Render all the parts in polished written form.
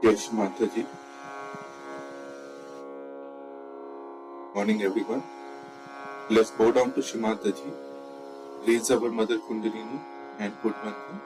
Yes, Mataji. Morning, everyone. Let's bow down to Shimataji, raise our Mother Kundalini, and put mantra.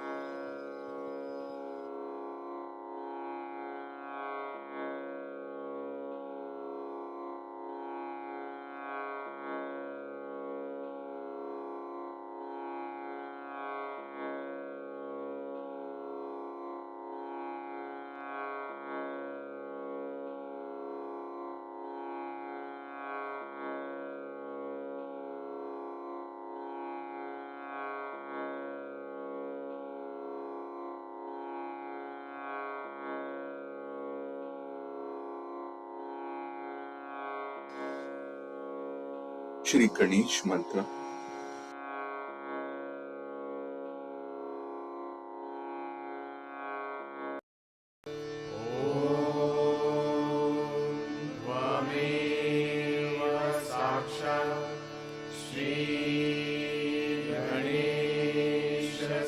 Shri Ganesh mantra.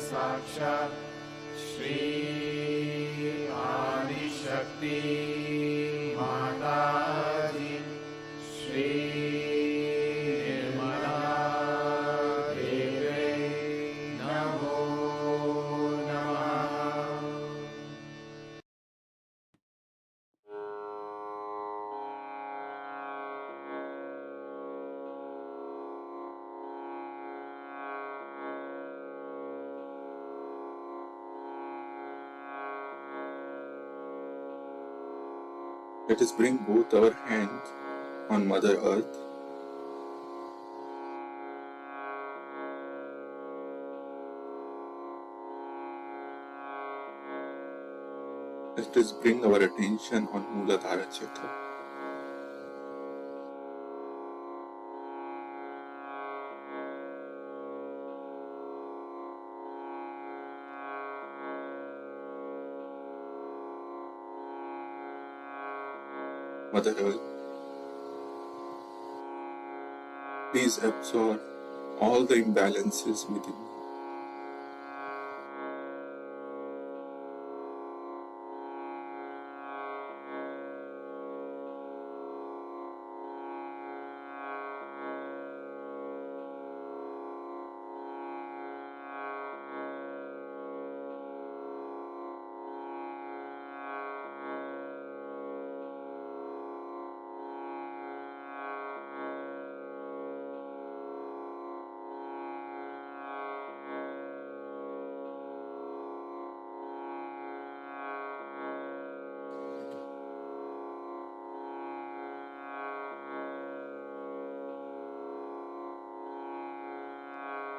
साक्षात् श्री आदिशक्ति माताजी श्री निर्मला देवे नमो नमः। Let us bring both our hands on Mother Earth. Let us bring our attention on Mooladhara Chakra. Mother Earth, please absorb all the imbalances within me.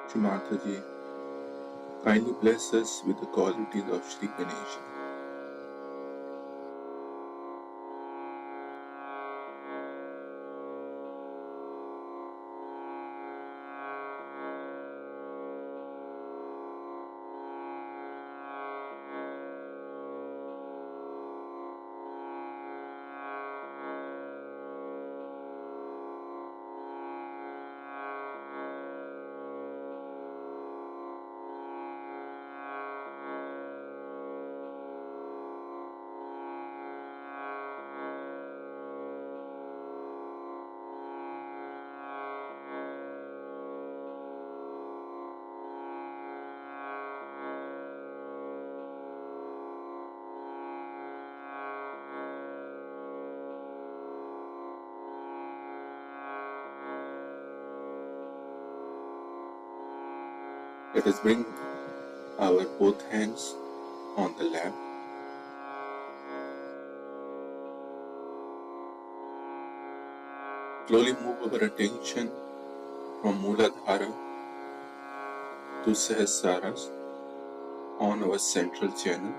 Shri Mataji, kindly bless us with the qualities of Shri Ganesha. Let us bring our both hands on the lap. Slowly move our attention from Mooladhara to Sahasrara, on our central channel.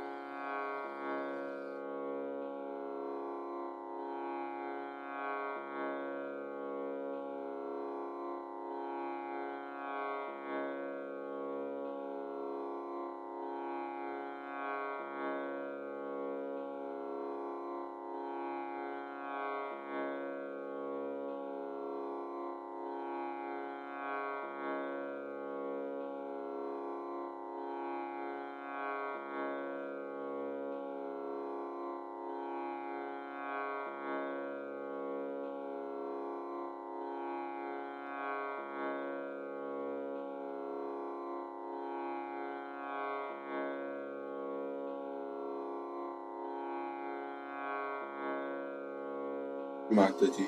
Mataji,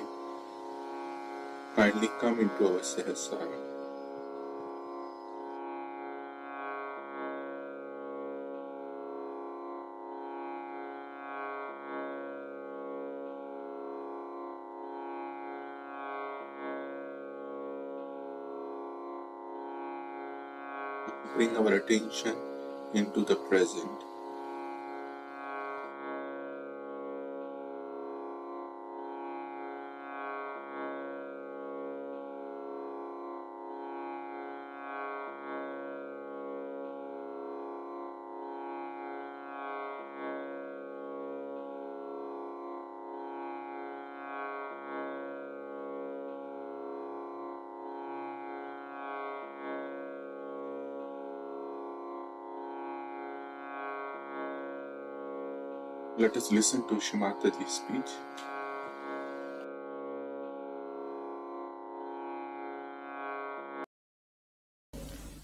kindly come into our Sahasrara. Bring our attention into the present. Let us listen to Shimataji's speech.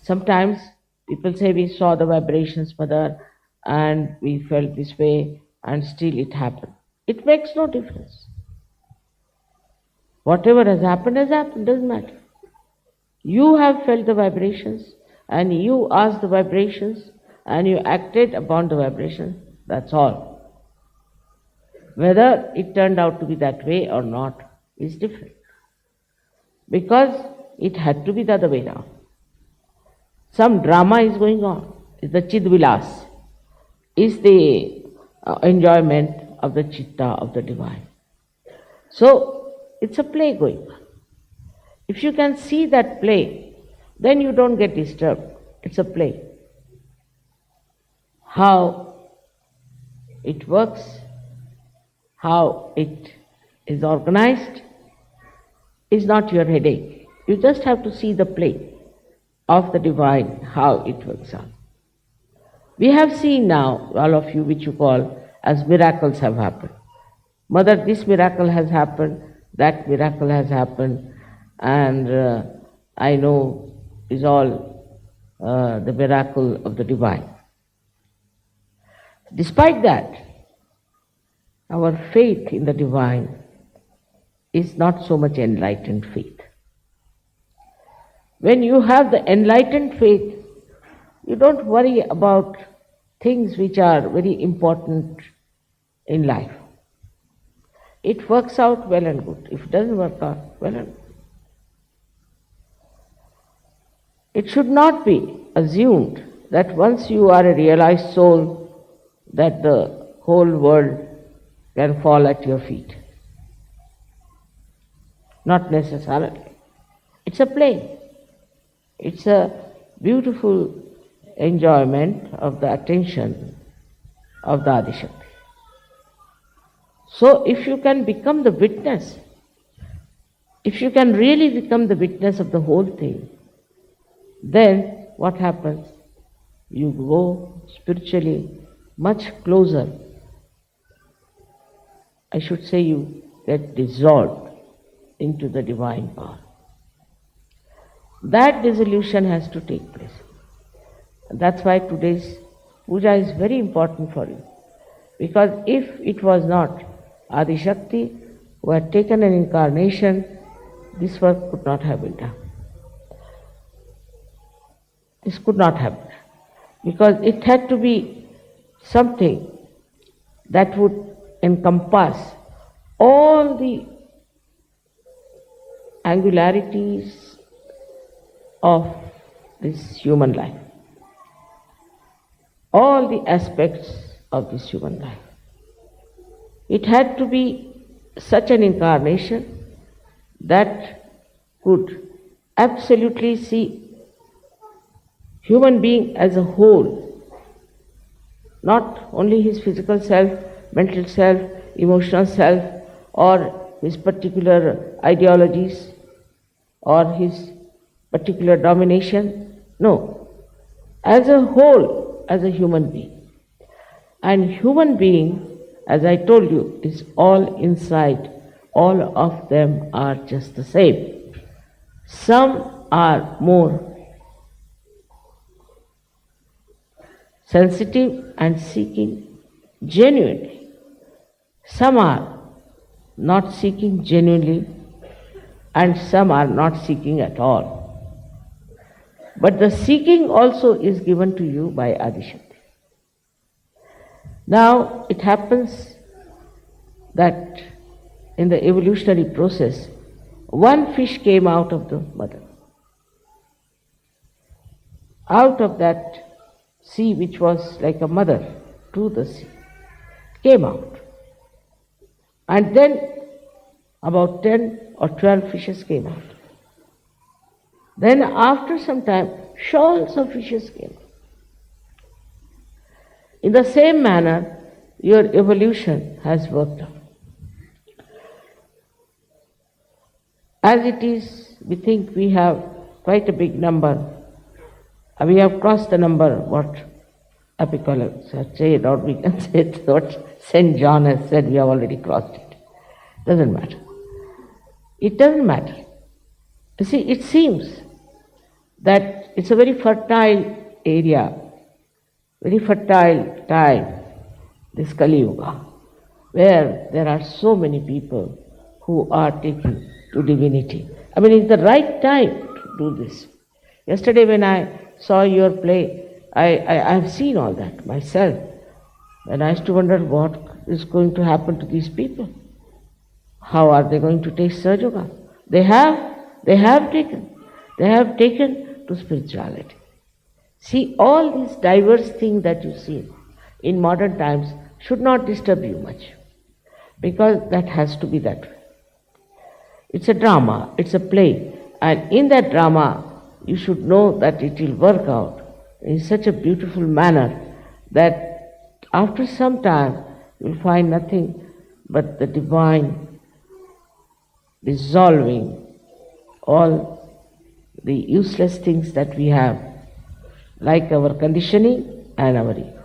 Sometimes people say we saw the vibrations, mother, and we felt this way, and still it happened. It makes no difference. Whatever has happened, doesn't matter. You have felt the vibrations, and you asked the vibrations, and you acted upon the vibration. That's all. Whether it turned out to be that way or not is different. Because it had to be the other way now. Some drama is going on. It's the Chidvilas. Is the enjoyment of the chitta of the divine. So it's a play going on. If you can see that play, then you don't get disturbed. It's a play. How it works, how it is organized, is not your headache. You just have to see the play of the divine, how it works out. We have seen now, all of you, which you call as miracles have happened. Mother, this miracle has happened, that miracle has happened, and I know is all the miracle of the divine. Despite that, our faith in the divine is not so much enlightened faith. When you have the enlightened faith, you don't worry about things which are very important in life. It works out well and good. If it doesn't work out, well and good. It should not be assumed that once you are a realized soul, that the whole world can fall at your feet. Not necessarily. It's a play. It's a beautiful enjoyment of the attention of the Adishakti. So if you can become the witness, if you can really become the witness of the whole thing, then what happens? You go spiritually much closer. I should say you get dissolved into the divine power. That dissolution has to take place. That's why today's puja is very important for you. Because if it was not Adi Shakti who had taken an incarnation, this work could not have been done. This could not happen. Because it had to be something that would encompass all the angularities of this human life. all the aspects of this human life. It had to be such an incarnation that could absolutely see human being as a whole, not only his physical self, mental self, emotional self, or his particular ideologies or his particular domination. No, as a whole, as a human being. And human being, as I told you, is all inside. All of them are just the same. Some are more sensitive and seeking genuinely. Some are not seeking genuinely, and some are not seeking at all. But the seeking also is given to you by Adishakti. Now, it happens that in the evolutionary process, one fish came out of the mother. Out of that sea, which was like a mother to the sea, came out. And then about 10 or 12 fishes came out. Then after some time, shoals of fishes came out. In the same manner, your evolution has worked out. As it is, we think we have quite a big number. We have crossed the number, what Apicolics had said, or we can say it's what St. John has said, we have already crossed it. Doesn't matter. It doesn't matter. You see, it seems that it's a very fertile area, very fertile time, this Kali Yuga, where there are so many people who are taking to divinity. I mean, it's the right time to do this. Yesterday when I saw your play, I have seen all that myself. And I used to wonder what is going to happen to these people. How are they going to take Sahaja Yoga? They have taken to spirituality. See, all these diverse things that you see in modern times should not disturb you much, because that has to be that way. It's a drama, it's a play, and in that drama you should know that it will work out in such a beautiful manner that after some time you will find nothing but the divine dissolving all the useless things that we have, like our conditioning and our ego.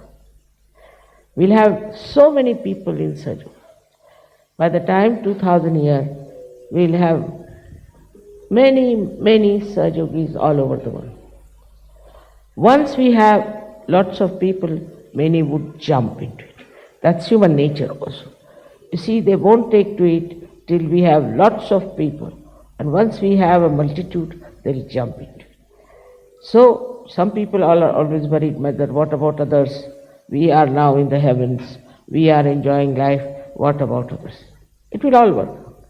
We'll have so many people in Sahaja. By the time 2000 years, we'll have many Sahaja Yogis all over the world. Once we have lots of people, many would jump into it. That's human nature also. You see, they won't take to it till we have lots of people. And once we have a multitude, they'll jump into it. So, some people are always worried that what about others? We are now in the heavens. We are enjoying life. What about others? It will all work out.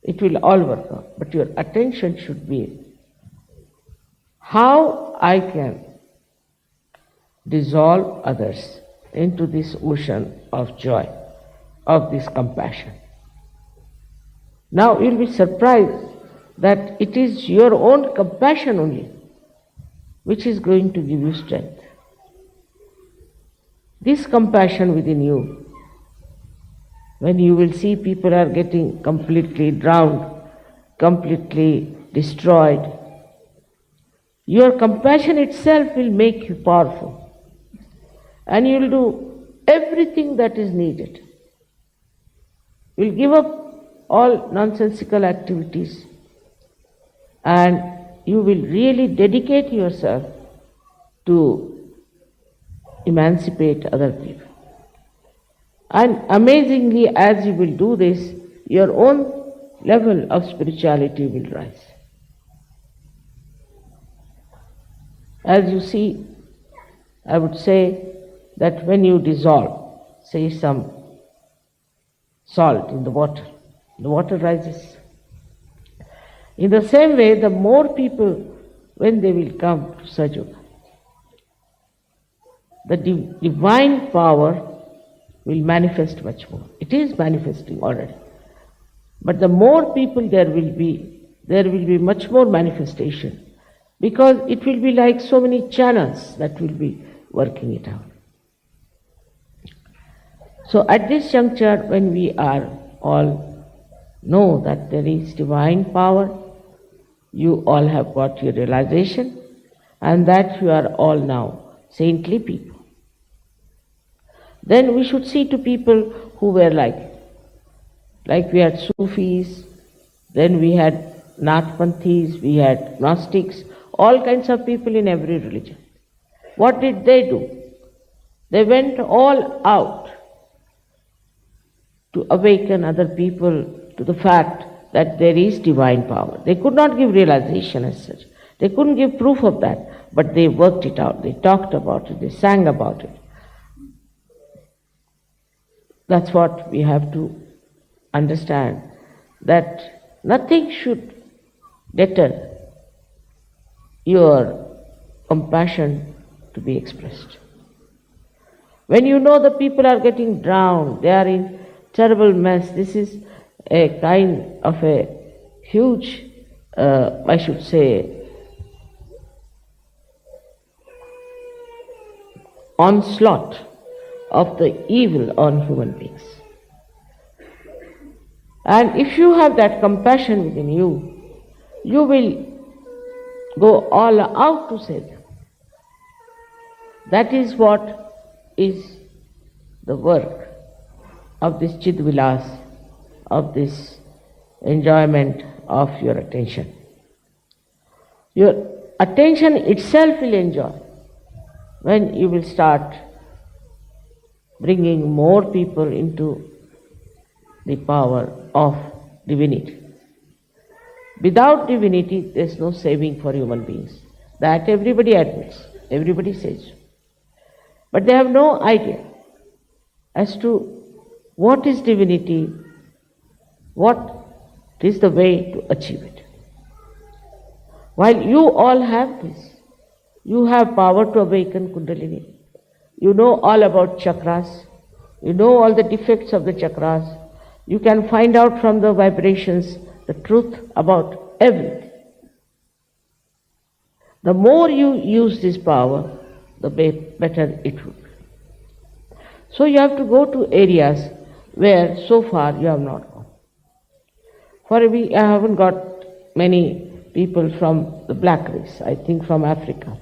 It will all work out. But your attention should be how I can dissolve others into this ocean of joy, of this compassion. Now you'll be surprised that it is your own compassion only which is going to give you strength. This compassion within you, when you will see people are getting completely drowned, completely destroyed, your compassion itself will make you powerful. And you will do everything that is needed. You will give up all nonsensical activities and you will really dedicate yourself to emancipate other people. And amazingly, as you will do this, your own level of spirituality will rise. As you see, I would say that when you dissolve, say some salt in the water rises. In the same way, the more people, when they will come to Sahaja Yoga, the divine power will manifest much more. It is manifesting already. But the more people there will be much more manifestation, because it will be like so many channels that will be working it out. So at this juncture, when we are all know that there is divine power, you all have got your realization, and that you are all now saintly people. Then we should see to people who were like we had Sufis, then we had Nathpanthis, we had Gnostics, all kinds of people in every religion. What did they do? They went all out to awaken other people to the fact that there is divine power. They could not give realization as such. They couldn't give proof of that, but they worked it out, they talked about it, they sang about it. That's what we have to understand, that nothing should deter your compassion to be expressed. When you know the people are getting drowned, they are in terrible mess, this is a kind of a huge, I should say, onslaught of the evil on human beings. And if you have that compassion within you, you will go all out to save them. That is what is the work of this Chidvilas, of this enjoyment of your attention. Your attention itself will enjoy when you will start bringing more people into the power of divinity. Without divinity, there is no saving for human beings. That everybody admits, everybody says. But they have no idea as to what is divinity, what is the way to achieve it. While you all have this, you have power to awaken Kundalini. You know all about chakras, you know all the defects of the chakras, you can find out from the vibrations the truth about everything. The more you use this power, the better it will be. So you have to go to areas where so far you have not gone. For I haven't got many people from the black race, I think from Africa.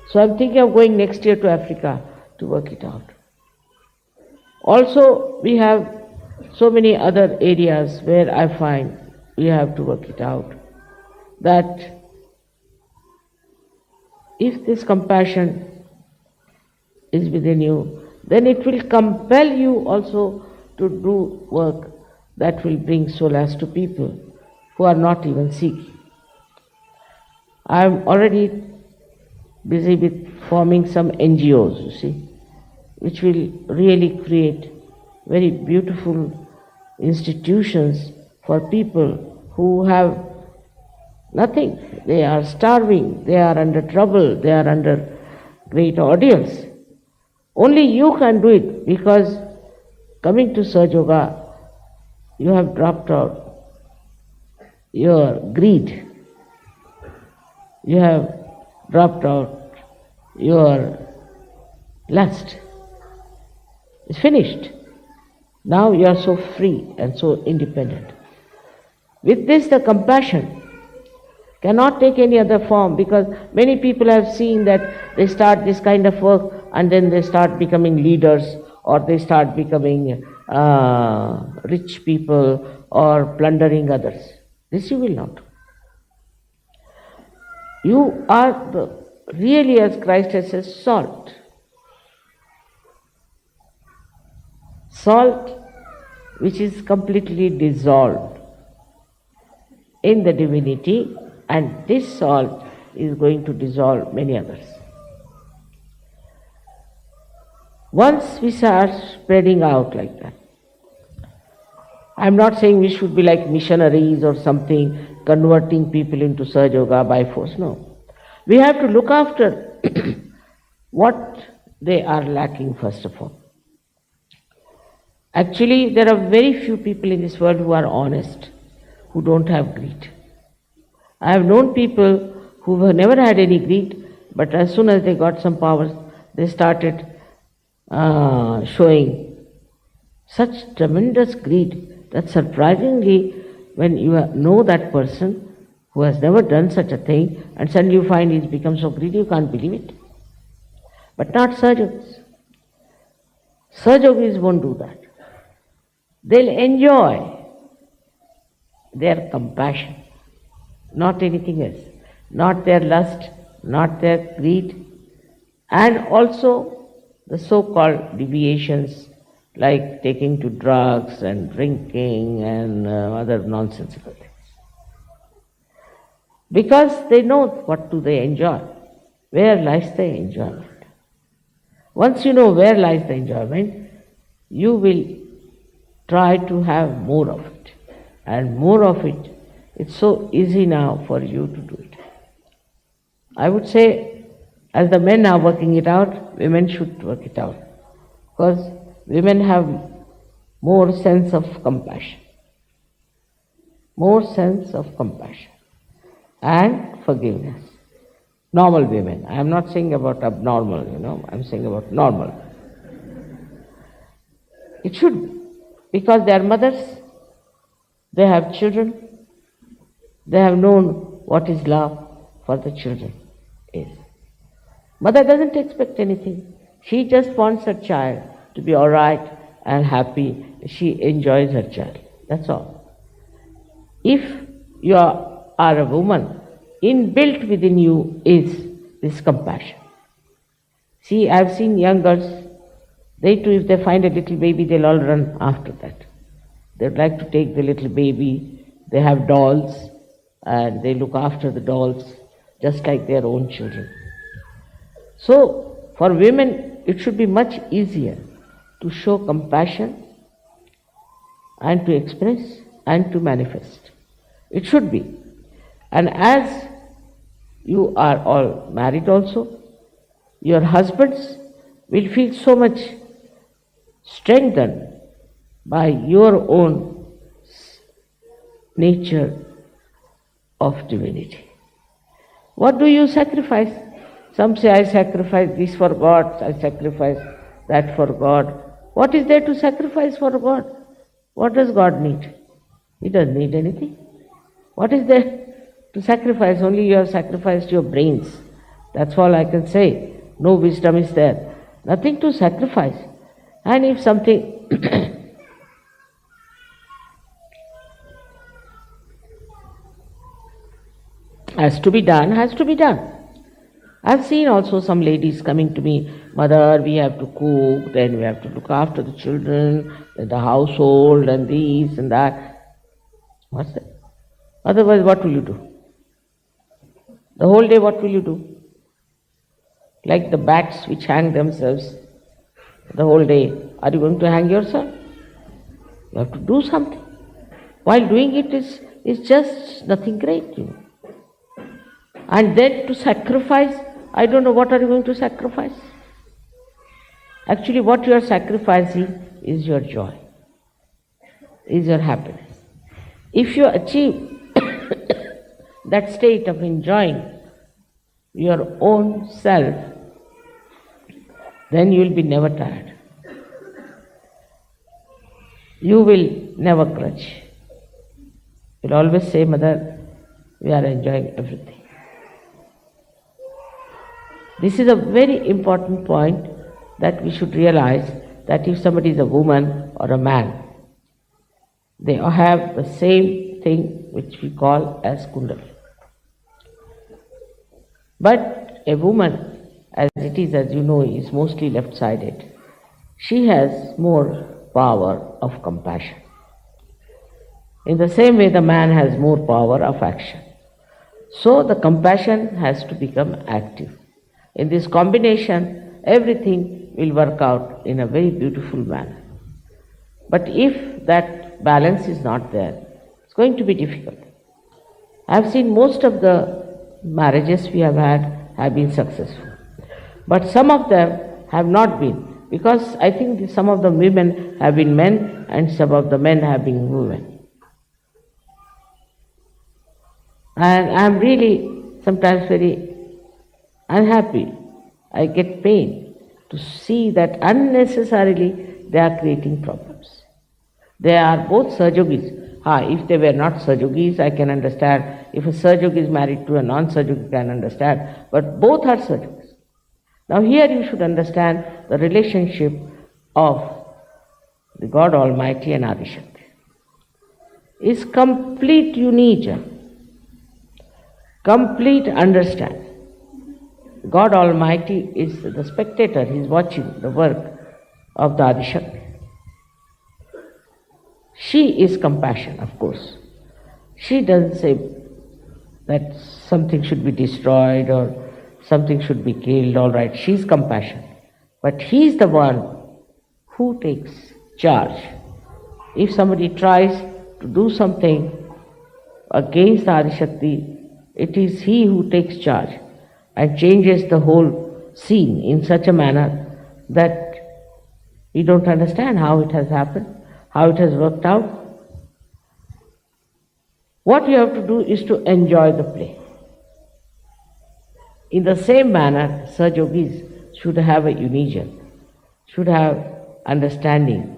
So I'm thinking of going next year to Africa to work it out. Also, we have so many other areas where I find we have to work it out, that if this compassion is within you, then it will compel you also to do work that will bring solace to people who are not even seeking. I am already busy with forming some NGOs, you see, which will really create very beautiful institutions for people who have nothing. They are starving, they are under trouble, they are under great ordeals. Only you can do it, because coming to Sahaja Yoga, you have dropped out your greed, you have dropped out your lust. It's finished. Now you are so free and so independent. With this, the compassion cannot take any other form, because many people have seen that they start this kind of work and then they start becoming leaders, or they start becoming rich people, or plundering others. This you will not. You are really, as Christ has said, salt. Salt which is completely dissolved in the divinity, and this salt is going to dissolve many others. Once we start spreading out like that, I'm not saying we should be like missionaries or something, converting people into Sahaja Yoga by force, no. We have to look after what they are lacking, first of all. Actually, there are very few people in this world who are honest, who don't have greed. I have known people who have never had any greed, but as soon as they got some powers, they started showing such tremendous greed that surprisingly, when you know that person who has never done such a thing, and suddenly you find he's become so greedy, you can't believe it. But not Sajogis. Sajogis won't do that. They'll enjoy their compassion, not anything else, not their lust, not their greed, and also the so-called deviations like taking to drugs and drinking and other nonsensical things. Because they know what do they enjoy, where lies the enjoyment. Once you know where lies the enjoyment, you will try to have more of it. And more of it, it's so easy now for you to do it. I would say, as the men are working it out, women should work it out. Because women have more sense of compassion. More sense of compassion and forgiveness. Normal women. I am not saying about abnormal, I am saying about normal. It should be, because they are mothers, they have children, they have known what is love for the children is. Mother doesn't expect anything. She just wants her child to be all right and happy. She enjoys her child. That's all. If you are a woman, inbuilt within you is this compassion. See, I've seen young girls, they too, if they find a little baby, they'll all run after that. They'd like to take the little baby. They have dolls, and they look after the dolls just like their own children. So, for women, it should be much easier to show compassion and to express and to manifest. It should be. And as you are all married also, your husbands will feel so much strengthened by your own nature of divinity. What do you sacrifice? Some say, I sacrifice this for God, I sacrifice that for God. What is there to sacrifice for God? What does God need? He doesn't need anything. What is there to sacrifice? Only you have sacrificed your brains. That's all I can say. No wisdom is there. Nothing to sacrifice. And if something has to be done, has to be done. I've seen also some ladies coming to me, Mother, we have to cook, then we have to look after the children, then the household, and this and that. What's that? Otherwise, what will you do? The whole day, what will you do? Like the bats which hang themselves the whole day. Are you going to hang yourself? You have to do something. While doing it is just nothing great, And then to sacrifice, I don't know what are you going to sacrifice. Actually, what you are sacrificing is your joy, is your happiness. If you achieve that state of enjoying your own self, then you will be never tired. You will never grudge. You'll always say, Mother, we are enjoying everything. This is a very important point that we should realize, that if somebody is a woman or a man, they have the same thing which we call as Kundalini. But a woman, as it is, as you know, is mostly left-sided. She has more power of compassion. In the same way, the man has more power of action. So the compassion has to become active. In this combination, everything will work out in a very beautiful manner. But if that balance is not there, it's going to be difficult. I've seen most of the marriages we have had have been successful. But some of them have not been. Because I think some of the women have been men and some of the men have been women. And I am really sometimes very unhappy. I get pain to see that unnecessarily they are creating problems. They are both Sahajogis. If they were not Sahajogis, I can understand. If a Sahajogi is married to a non-Sahajogi, I can understand. But both are Sahajogis. Now here you should understand the relationship of the God Almighty and Adishakti. Is complete unison, complete understanding. God Almighty is the spectator, He is watching the work of the Adishakti. She is compassion, of course. She doesn't say that something should be destroyed or something should be killed, all right, she is compassion. But He is the one who takes charge. If somebody tries to do something against the Adishakti, it is He who takes charge and changes the whole scene in such a manner that we don't understand how it has happened, how it has worked out. What you have to do is to enjoy the play. In the same manner, Sahajogis should have a unison, should have understanding,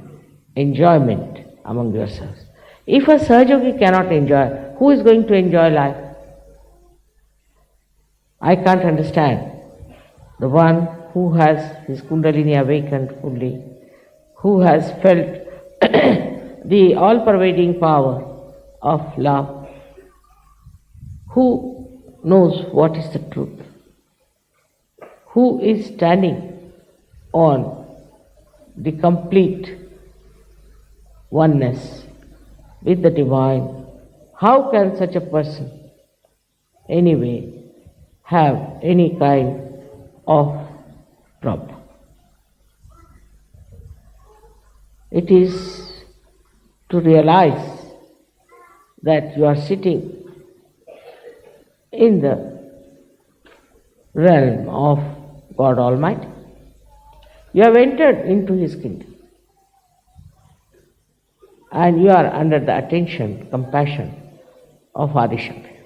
enjoyment among yourselves. If a Sahajogi cannot enjoy, who is going to enjoy life? I can't understand. The one who has his Kundalini awakened fully, who has felt the all-pervading power of love, who knows what is the truth, who is standing on the complete oneness with the divine. How can such a person anyway have any kind of problem? It is to realize that you are sitting in the realm of God Almighty. You have entered into His kingdom and you are under the attention, compassion of Adishakti.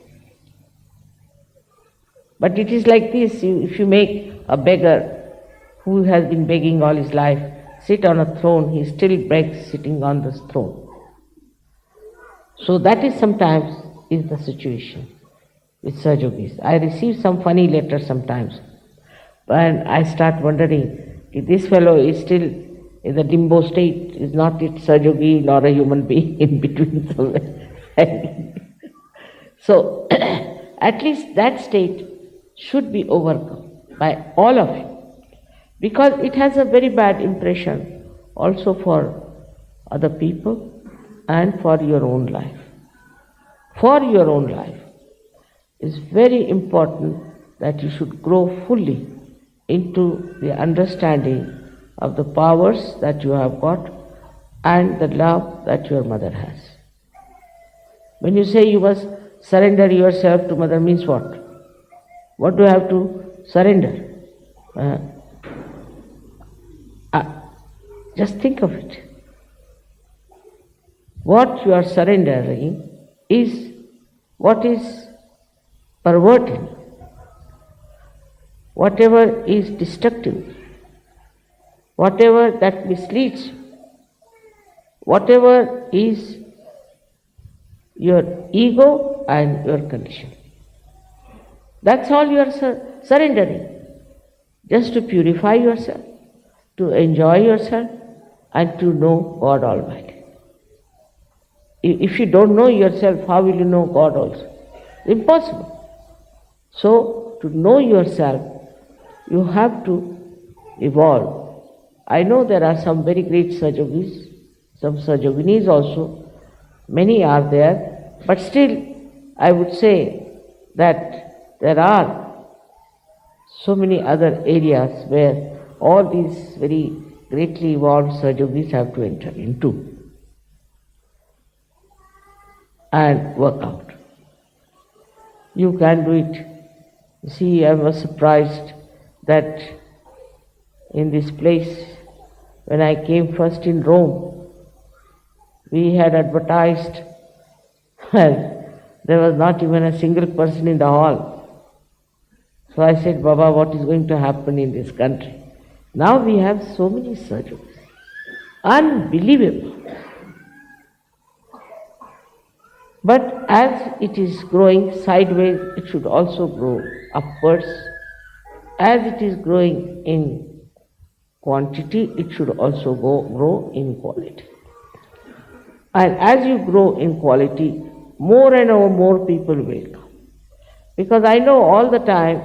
But it is like this, if you make a beggar who has been begging all his life sit on a throne, he still begs sitting on this throne. So that is sometimes is the situation with Sahajogis. I receive some funny letters sometimes and I start wondering, if this fellow is still in the limbo state, is not it Sahajogi nor a human being in between somewhere. So at least that state should be overcome by all of you, because it has a very bad impression also for other people and for your own life. For your own life, it's very important that you should grow fully into the understanding of the powers that you have got and the love that your mother has. When you say you must surrender yourself to mother, means what? What do you have to surrender? Just think of it. What you are surrendering is what is perverting, whatever is destructive, whatever that misleads, whatever is your ego and your condition. That's all you are surrendering, just to purify yourself, to enjoy yourself, and to know God Almighty. If you don't know yourself, how will you know God also? Impossible. So, to know yourself, you have to evolve. I know there are some very great Sahajogis, some Sahajoginis also, many are there, but still I would say that there are so many other areas where all these very greatly evolved Sahajogis have to enter into and work out. You can do it. You see, I was surprised that in this place, when I came first in Rome, we had advertised, well, there was not even a single person in the hall. So I said, Baba, what is going to happen in this country? Now we have so many surgeons. Unbelievable. But as it is growing sideways, it should also grow upwards. As it is growing in quantity, it should also grow in quality. And as you grow in quality, more and more people will come. Because I know all the time,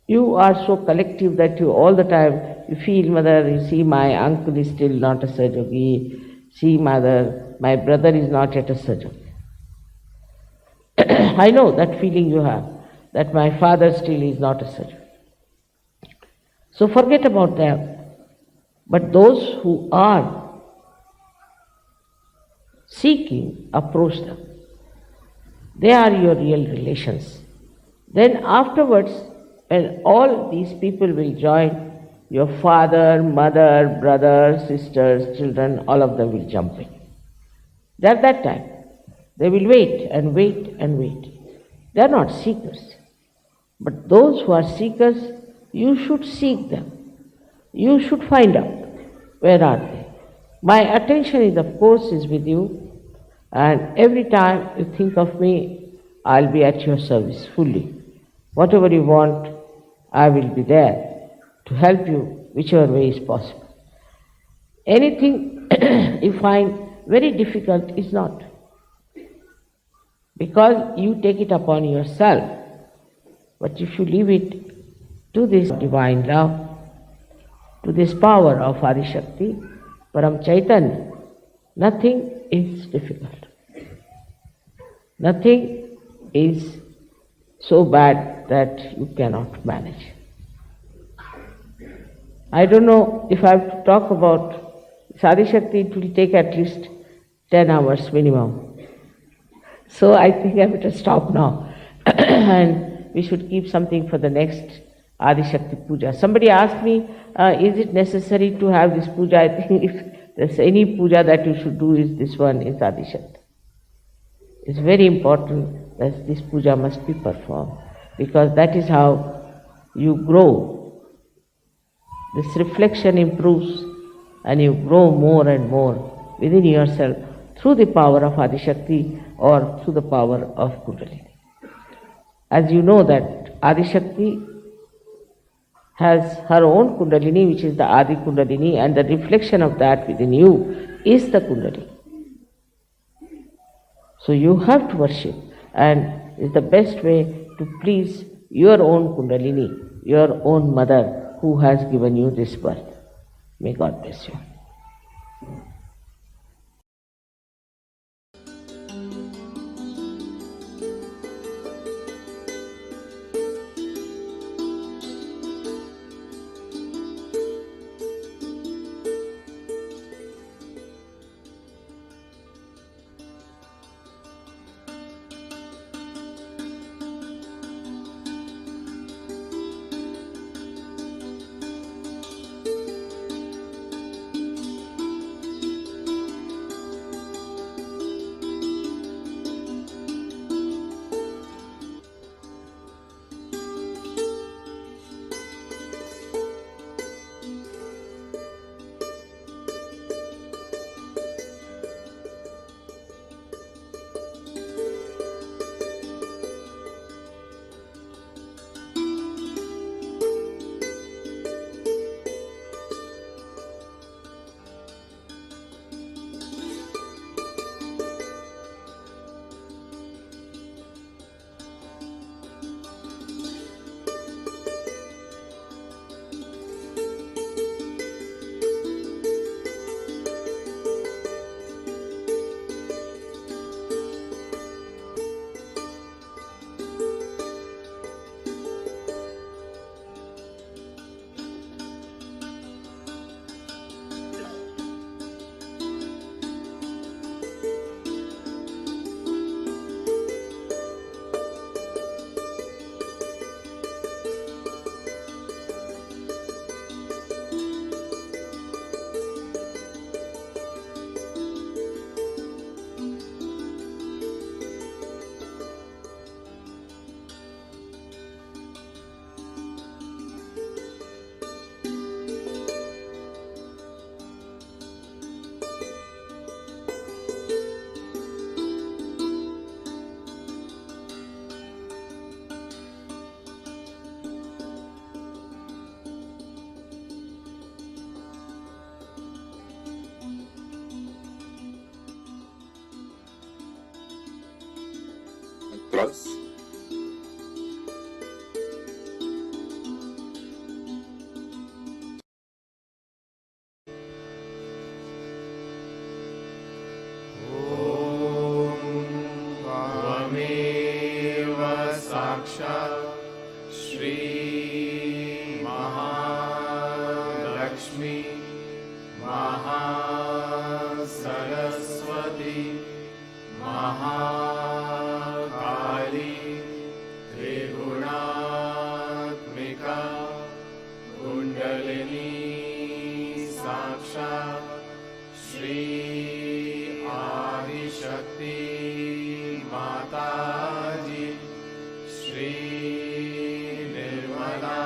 you are so collective that you all the time, you feel, mother, you see my uncle is still not a surgeon. See, mother, my brother is not yet a surgeon. I know that feeling you have, that my father still is not a surgeon. So forget about them. But those who are seeking, approach them. They are your real relations. Then afterwards, when all these people will join, your father, mother, brother, sisters, children, all of them will jump in. At that time, they will wait and wait and wait. They are not seekers. But those who are seekers, you should seek them. You should find out, where are they? My attention is, of course, is with you, and every time you think of me, I'll be at your service fully. Whatever you want, I will be there to help you whichever way is possible. Anything you find very difficult is not, because you take it upon yourself. But if you leave it to this divine love, to this power of Adi Shakti, Param Chaitanya, nothing is difficult. Nothing is so bad that you cannot manage. I don't know if I have to talk about Adi Shakti, it will take at least 10 hours minimum. So I think I better stop now. And we should keep something for the next Adi Shakti Puja. Somebody asked me, is it necessary to have this puja? I think if there's any puja that you should do, is this one, is Adi Shakti. It's very important that this puja must be performed, because that is how you grow. This reflection improves and you grow more and more within yourself through the power of Adi Shakti or through the power of Kundalini. As you know that Adi Shakti has her own Kundalini, which is the Adi Kundalini, and the reflection of that within you is the Kundalini. So you have to worship, and it's the best way to please your own Kundalini, your own mother who has given you this birth. May God bless you. across. त्वमेव साक्षात् श्री महालक्ष्मी महासरस्वती महाकाली त्रिगुणात्मिका कुण्डलिनी साक्षात् श्री आदिशक्ति माताजी श्री निर्मला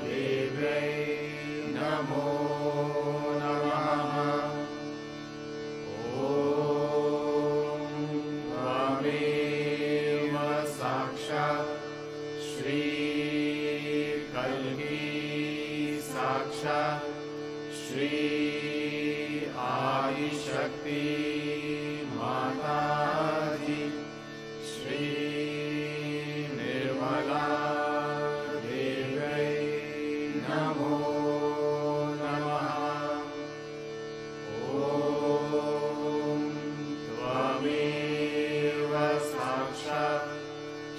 देव्यै नमो नमः। ॐ त्वमेव साक्षात् श्री कल्की साक्षात् श्री आदिशक्ति माताजी श्री निर्मला देव्यै नमो नमः। ॐ त्वमेव साक्षात्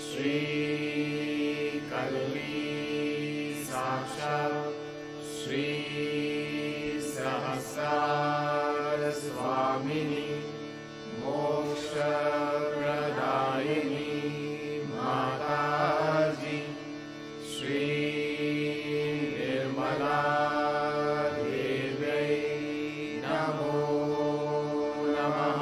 श्री कल्की साक्षात् श्री सहस्रार स्वामिनी मोक्षप्रदायिनी माताजी श्री निर्मला देव्यै नमो नमः।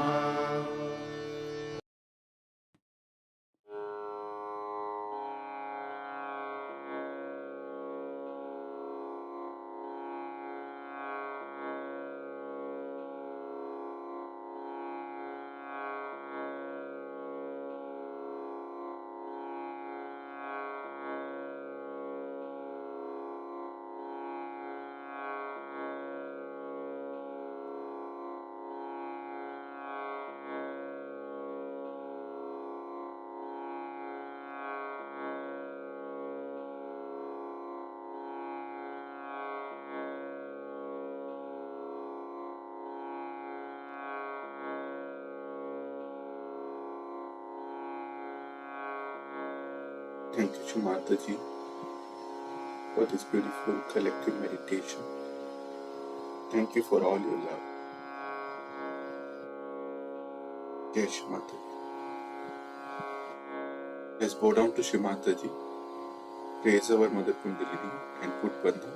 Thank you, Shumataji, for this beautiful collective meditation. Thank you for all your love. Jai Shumataji. Let's bow down to Shumataji, raise our Mother Kundalini and put Bandha